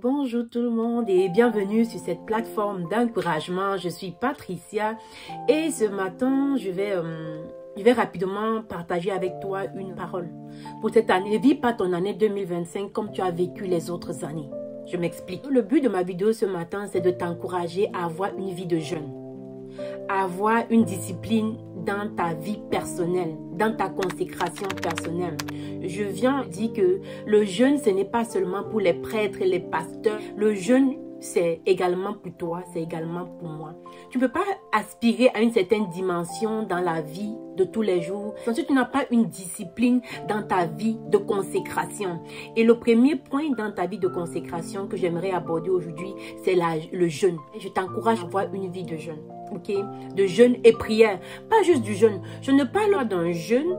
Bonjour tout le monde et bienvenue sur cette plateforme d'encouragement. Je suis Patricia et ce matin, je vais rapidement partager avec toi une parole. Pour cette année, ne vis pas ton année 2025 comme tu as vécu les autres années. Je m'explique. Le but de ma vidéo ce matin, c'est de t'encourager à avoir une vie de jeûne, à avoir une discipline dans ta vie personnelle, dans ta consécration personnelle. Je viens dire que le jeûne, ce n'est pas seulement pour les prêtres et les pasteurs. Le jeûne, c'est également pour toi, c'est également pour moi. Tu ne peux pas aspirer à une certaine dimension dans la vie de tous les jours si tu n'as pas une discipline dans ta vie de consécration. Et le premier point dans ta vie de consécration que j'aimerais aborder aujourd'hui, c'est le jeûne. Je t'encourage à avoir une vie de jeûne, ok? De jeûne et prière, pas juste du jeûne. Je ne parle d'un jeûne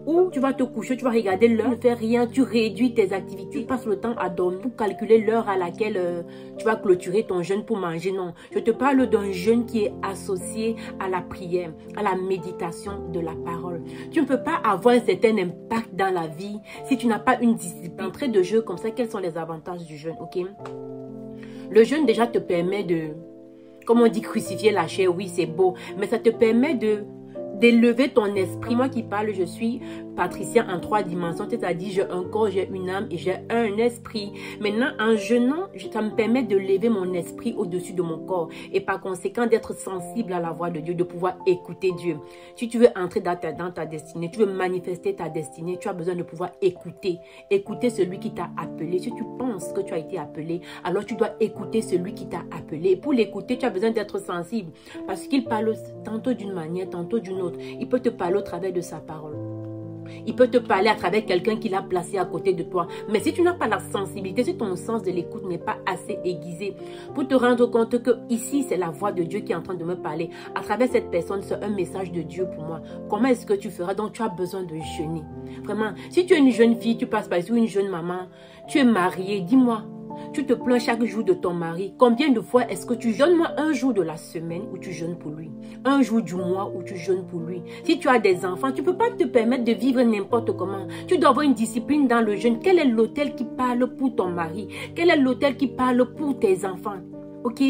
où tu vas te coucher, tu vas regarder l'heure, ne fais rien, tu réduis tes activités, tu passes le temps à dormir pour calculer l'heure à laquelle tu vas clôturer ton jeûne pour manger. Non, je te parle d'un jeûne qui est associé à la prière, à la méditation de la parole. Tu ne peux pas avoir un certain impact dans la vie si tu n'as pas une discipline. D'entrée de jeu comme ça, quels sont les avantages du jeûne, ok? Le jeûne déjà te permet de, comme on dit, crucifier la chair. Oui, c'est beau, mais ça te permet d'élever ton esprit. Moi qui parle, je suis Patricia en 3 dimensions, c'est-à-dire j'ai un corps, j'ai une âme et j'ai un esprit. Maintenant, en jeûnant, ça me permet de lever mon esprit au-dessus de mon corps et par conséquent d'être sensible à la voix de Dieu, de pouvoir écouter Dieu. Si tu veux entrer dans ta destinée, tu veux manifester ta destinée, tu as besoin de pouvoir écouter celui qui t'a appelé. Si tu penses que tu as été appelé, alors tu dois écouter celui qui t'a appelé. Pour l'écouter, tu as besoin d'être sensible parce qu'il parle tantôt d'une manière, tantôt d'une autre. Il peut te parler au travers de sa parole. Il peut te parler à travers quelqu'un qu'il a placé à côté de toi. Mais si tu n'as pas la sensibilité, si ton sens de l'écoute n'est pas assez aiguisé pour te rendre compte que ici, c'est la voix de Dieu qui est en train de me parler. À travers cette personne, c'est un message de Dieu pour moi. Comment est-ce que tu feras? Donc, tu as besoin de jeûner. Vraiment, si tu es une jeune fille, tu passes par ici, ou une jeune maman, tu es mariée, dis-moi. Tu te plains chaque jour de ton mari. Combien de fois est-ce que tu jeûnes? Moi, un jour de la semaine où tu jeûnes pour lui. Un jour du mois où tu jeûnes pour lui. Si tu as des enfants, tu ne peux pas te permettre de vivre n'importe comment. Tu dois avoir une discipline dans le jeûne. Quel est l'autel qui parle pour ton mari? Quel est l'autel qui parle pour tes enfants? Ok?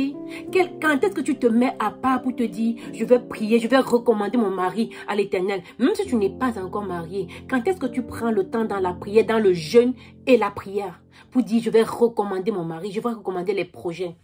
Quand est-ce que tu te mets à part pour te dire, je vais prier, je vais recommander mon mari à l'Éternel? Même si tu n'es pas encore marié, quand est-ce que tu prends le temps dans la prière, dans le jeûne et la prière, pour dire, je vais recommander mon mari, je vais recommander les projets?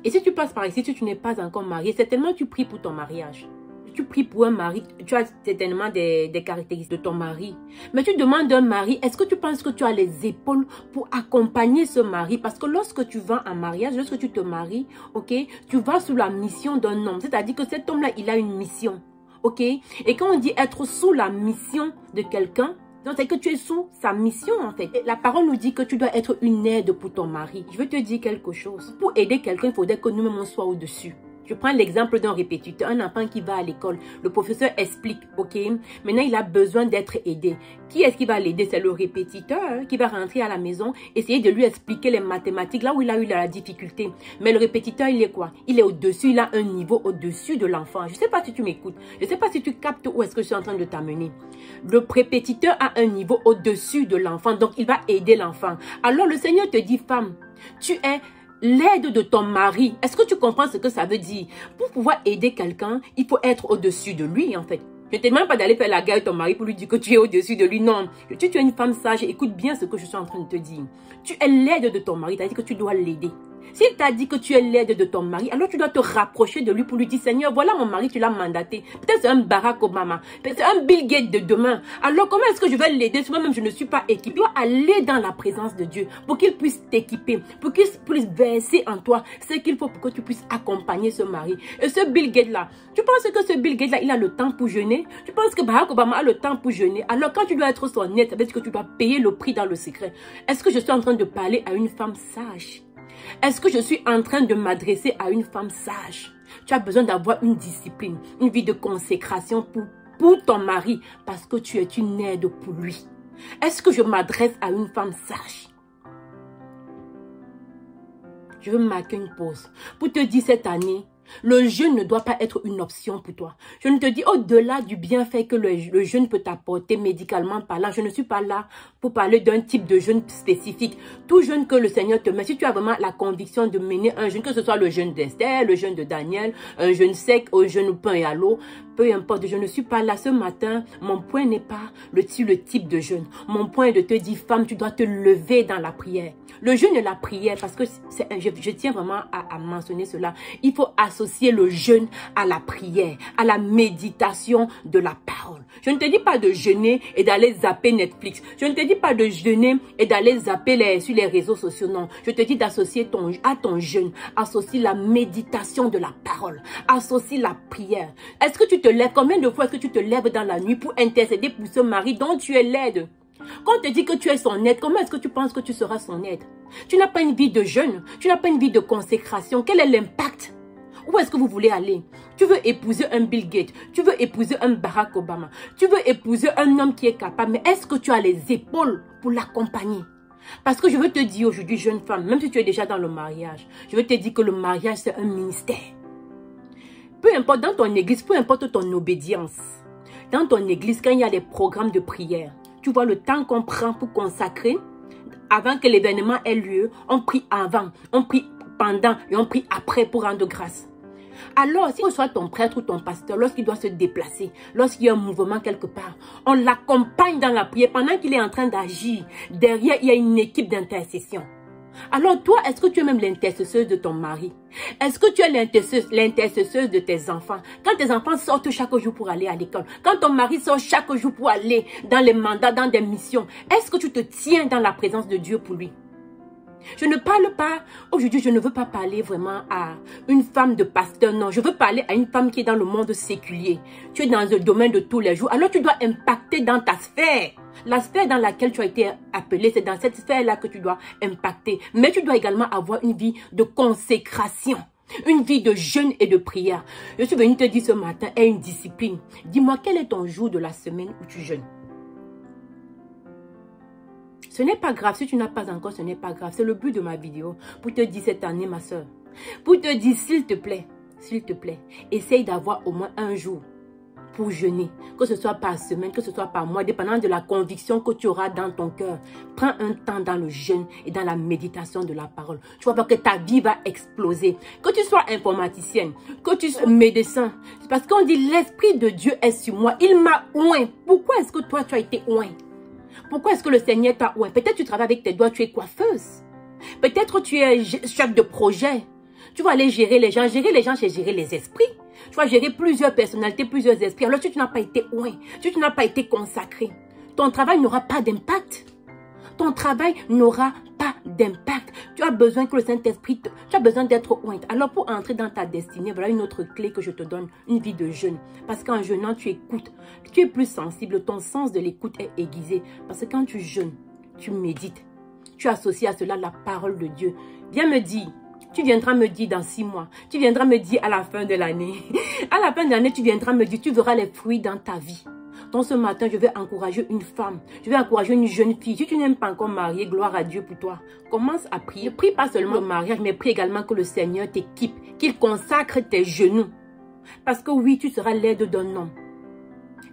Et si tu passes par ici, si tu n'es pas encore marié, certainement tu pries pour ton mariage. Tu pries pour un mari, tu as certainement des caractéristiques de ton mari. Mais tu demandes un mari, est-ce que tu penses que tu as les épaules pour accompagner ce mari? Parce que lorsque tu vas en mariage, lorsque tu te maries, ok, tu vas sous la mission d'un homme. C'est-à-dire que cet homme-là, il a une mission, ok? Et quand on dit être sous la mission de quelqu'un, donc c'est que tu es sous sa mission en fait. Et la parole nous dit que tu dois être une aide pour ton mari. Je veux te dire quelque chose. Pour aider quelqu'un, il faudrait que nous-mêmes on soit au-dessus. Je prends l'exemple d'un répétiteur, un enfant qui va à l'école. Le professeur explique, ok? Maintenant, il a besoin d'être aidé. Qui est-ce qui va l'aider? C'est le répétiteur qui va rentrer à la maison, essayer de lui expliquer les mathématiques, là où il a eu la difficulté. Mais le répétiteur, il est quoi? Il est au-dessus, il a un niveau au-dessus de l'enfant. Je ne sais pas si tu m'écoutes. Je ne sais pas si tu captes où est-ce que je suis en train de t'amener. Le répétiteur a un niveau au-dessus de l'enfant, donc il va aider l'enfant. Alors, le Seigneur te dit, femme, tu es l'aide de ton mari. Est-ce que tu comprends ce que ça veut dire? Pour pouvoir aider quelqu'un, il faut être au-dessus de lui, en fait. Je ne te demande pas d'aller faire la guerre avec ton mari pour lui dire que tu es au-dessus de lui. Non. Tu es une femme sage. Écoute bien ce que je suis en train de te dire. Tu es l'aide de ton mari. C'est-à-dire que tu dois l'aider. S'il t'a dit que tu es l'aide de ton mari, alors tu dois te rapprocher de lui pour lui dire, Seigneur, voilà mon mari, tu l'as mandaté. Peut-être c'est un Barack Obama, peut-être c'est un Bill Gates de demain. Alors comment est-ce que je vais l'aider si moi-même je ne suis pas équipée? Tu dois aller dans la présence de Dieu pour qu'il puisse t'équiper, pour qu'il puisse verser en toi ce qu'il faut pour que tu puisses accompagner ce mari. Et ce Bill Gates là, tu penses que ce Bill Gates là, il a le temps pour jeûner? Tu penses que Barack Obama a le temps pour jeûner? Alors quand tu dois être son aide, ça veut dire que tu dois payer le prix dans le secret. Est-ce que je suis en train de parler à une femme sage? Est-ce que je suis en train de m'adresser à une femme sage? Tu as besoin d'avoir une discipline, une vie de consécration pour ton mari parce que tu es une aide pour lui. Est-ce que je m'adresse à une femme sage? Je veux marquer une pause pour te dire cette année, Le jeûne ne doit pas être une option pour toi. Je ne te dis au-delà du bienfait que le jeûne peut t'apporter médicalement parlant. Je ne suis pas là pour parler d'un type de jeûne spécifique. Tout jeûne que le Seigneur te met, si tu as vraiment la conviction de mener un jeûne, que ce soit le jeûne d'Esther, le jeûne de Daniel, un jeûne sec, au jeûne au pain et à l'eau, peu importe, je ne suis pas là ce matin. Mon point n'est pas le type de jeûne. Mon point est de te dire, femme, tu dois te lever dans la prière. Le jeûne et la prière, parce que je tiens vraiment à mentionner cela. Il faut associer le jeûne à la prière, à la méditation de la parole. Je ne te dis pas de jeûner et d'aller zapper Netflix. Je ne te dis pas de jeûner et d'aller zapper sur les réseaux sociaux. Non, je te dis d'associer à ton jeûne, associe la méditation de la parole, associe la prière. Est-ce que tu te lèves? Combien de fois est-ce que tu te lèves dans la nuit pour intercéder pour ce mari dont tu es l'aide? Quand on te dit que tu es son aide, comment est-ce que tu penses que tu seras son aide? Tu n'as pas une vie de jeûne, tu n'as pas une vie de consécration. Quel est l'impact? Où est-ce que vous voulez aller? Tu veux épouser un Bill Gates, tu veux épouser un Barack Obama, tu veux épouser un homme qui est capable, mais est-ce que tu as les épaules pour l'accompagner? Parce que je veux te dire aujourd'hui, jeune femme, même si tu es déjà dans le mariage, je veux te dire que le mariage c'est un ministère. Peu importe dans ton église, peu importe ton obédience, dans ton église, quand il y a des programmes de prière, tu vois le temps qu'on prend pour consacrer, avant que l'événement ait lieu, on prie avant, on prie pendant et on prie après pour rendre grâce. Alors, si ce soit ton prêtre ou ton pasteur, lorsqu'il doit se déplacer, lorsqu'il y a un mouvement quelque part, on l'accompagne dans la prière pendant qu'il est en train d'agir. Derrière, il y a une équipe d'intercession. Alors toi, est-ce que tu es même l'intercesseuse de ton mari? Est-ce que tu es l'intercesseuse de tes enfants? Quand tes enfants sortent chaque jour pour aller à l'école, quand ton mari sort chaque jour pour aller dans les mandats, dans des missions, est-ce que tu te tiens dans la présence de Dieu pour lui? Je ne parle pas, aujourd'hui je ne veux pas parler vraiment à une femme de pasteur, non, je veux parler à une femme qui est dans le monde séculier. Tu es dans le domaine de tous les jours, alors tu dois impacter dans ta sphère. La sphère dans laquelle tu as été appelé, c'est dans cette sphère-là que tu dois impacter. Mais tu dois également avoir une vie de consécration, une vie de jeûne et de prière. Je suis venue te dire ce matin, aie une discipline. Dis-moi, quel est ton jour de la semaine où tu jeûnes? Ce n'est pas grave, si tu n'as pas encore, ce n'est pas grave. C'est le but de ma vidéo, pour te dire cette année, ma soeur. Pour te dire, s'il te plaît, essaye d'avoir au moins un jour pour jeûner. Que ce soit par semaine, que ce soit par mois, dépendant de la conviction que tu auras dans ton cœur. Prends un temps dans le jeûne et dans la méditation de la parole. Tu vas voir que ta vie va exploser. Que tu sois informaticienne, que tu sois médecin. Parce qu'on dit, l'Esprit de Dieu est sur moi. Il m'a oint. Pourquoi est-ce que toi, tu as été oint? Pourquoi est-ce que le Seigneur t'a oint? Peut-être tu travailles avec tes doigts, tu es coiffeuse. Peut-être tu es chef de projet. Tu vas aller gérer les gens. Gérer les gens, c'est gérer les esprits. Tu vas gérer plusieurs personnalités, plusieurs esprits. Alors si tu n'as pas été oint, si tu n'as pas été consacré, ton travail n'aura pas d'impact. Ton travail n'aura pas d'impact. Tu as besoin que le Saint-Esprit, tu as besoin d'être oint. Alors pour entrer dans ta destinée, voilà une autre clé que je te donne, une vie de jeûne. Parce qu'en jeûnant, tu écoutes. Tu es plus sensible, ton sens de l'écoute est aiguisé. Parce que quand tu jeûnes, tu médites. Tu associes à cela la parole de Dieu. Viens me dire. Tu viendras me dire dans 6 mois. Tu viendras me dire à la fin de l'année. À la fin de l'année, tu viendras me dire, tu verras les fruits dans ta vie. Donc ce matin, je vais encourager une femme. Je vais encourager une jeune fille. Si tu n'aimes pas encore marier, gloire à Dieu pour toi. Commence à prier. Prie pas seulement au mariage, mais prie également que le Seigneur t'équipe. Qu'il consacre tes genoux. Parce que oui, tu seras l'aide d'un homme.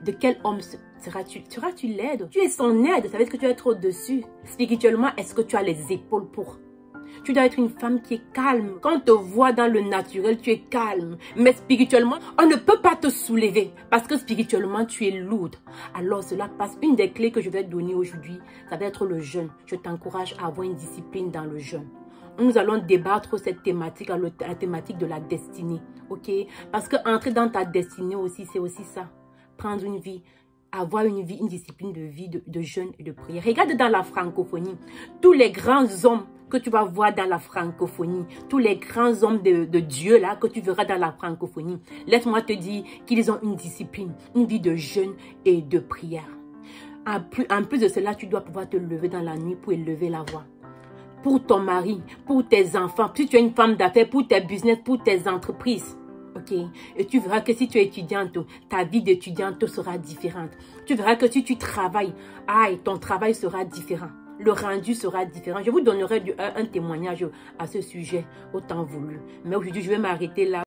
De quel homme seras-tu? Seras-tu l'aide? Tu es son aide. Ça veut dire que tu vas être au-dessus. Spirituellement, est-ce que tu as les épaules pour? Tu dois être une femme qui est calme. Quand on te voit dans le naturel, tu es calme. Mais spirituellement, on ne peut pas te soulever. Parce que spirituellement, tu es lourde. Alors cela passe. Une des clés que je vais te donner aujourd'hui, ça va être le jeûne. Je t'encourage à avoir une discipline dans le jeûne. Nous allons débattre cette thématique, la thématique de la destinée. Ok? Parce que entrer dans ta destinée aussi, c'est aussi ça. Prendre une vie. Avoir une discipline de vie, de jeûne et de prière. Regarde dans la francophonie. Tous les grands hommes que tu vas voir dans la francophonie, tous les grands hommes de Dieu là que tu verras dans la francophonie, laisse-moi te dire qu'ils ont une discipline, une vie de jeûne et de prière. En plus de cela, tu dois pouvoir te lever dans la nuit pour élever la voix. Pour ton mari, pour tes enfants, si tu es une femme d'affaires, pour tes business, pour tes entreprises. Ok, et tu verras que si tu es étudiante, ta vie d'étudiante sera différente. Tu verras que si tu travailles, ton travail sera différent. Le rendu sera différent. Je vous donnerai un témoignage à ce sujet au temps voulu. Mais aujourd'hui, je vais m'arrêter là.